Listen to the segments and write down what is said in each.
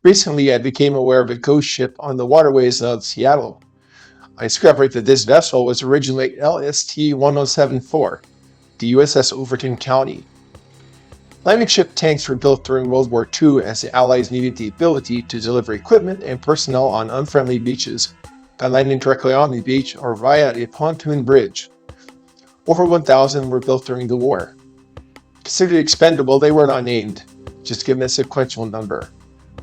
Recently, I became aware of a ghost ship on the waterways of Seattle. I discovered that this vessel was originally LST-1074, the USS Overton County. Landing ship tanks were built during World War II as the Allies needed the ability to deliver equipment and personnel on unfriendly beaches by landing directly on the beach or via a pontoon bridge. Over 1,000 were built during the war. Considered expendable, they were not named, just given a sequential number.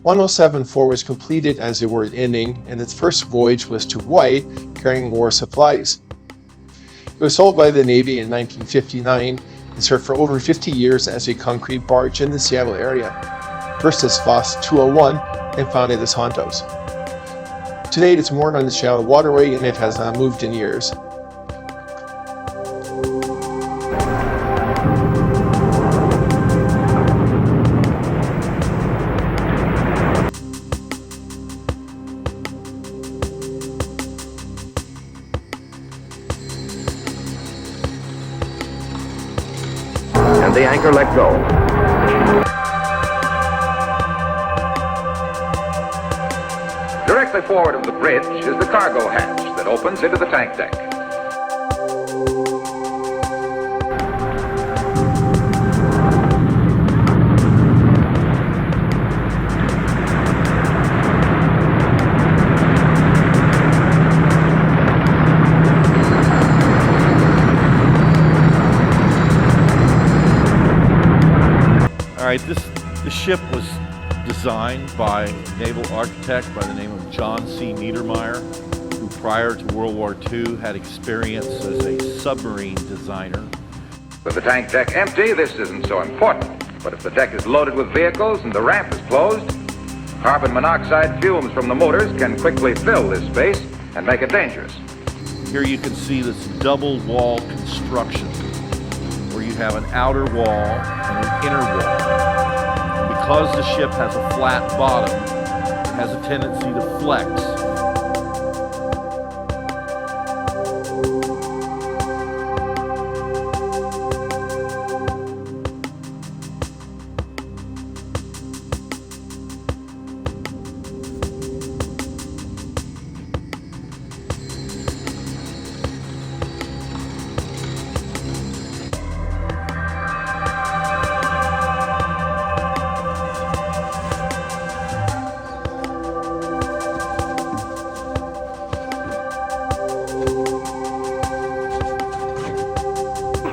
1074 was completed as the war ending, and its first voyage was to Hawaii carrying war supplies. It was sold by the Navy in 1959 and served for over 50 years as a concrete barge in the Seattle area, first as Foss 201 and founded as Hontos. Today it is moored on the Seattle waterway and it has not moved in years. And the anchor let go. Directly forward of the bridge is the cargo hatch that opens into the tank deck. All right, this ship was designed by a naval architect by the name of John C. Niedermeyer, who prior to World War II had experience as a submarine designer. With the tank deck empty, this isn't so important. But if the deck is loaded with vehicles and the ramp is closed, carbon monoxide fumes from the motors can quickly fill this space and make it dangerous. Here you can see this double wall construction, where you have an outer wall and an inner wall. And because the ship has a flat bottom, it has a tendency to flex.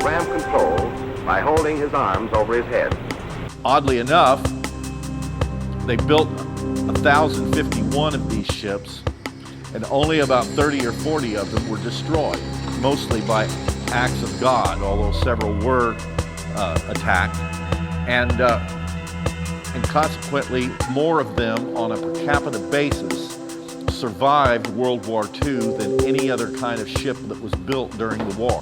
Ram controls by holding his arms over his head. Oddly enough, they built 1,051 of these ships, and only about 30 or 40 of them were destroyed, mostly by acts of God, although several were attacked. And consequently, more of them on a per capita basis survived World War II than any other kind of ship that was built during the war.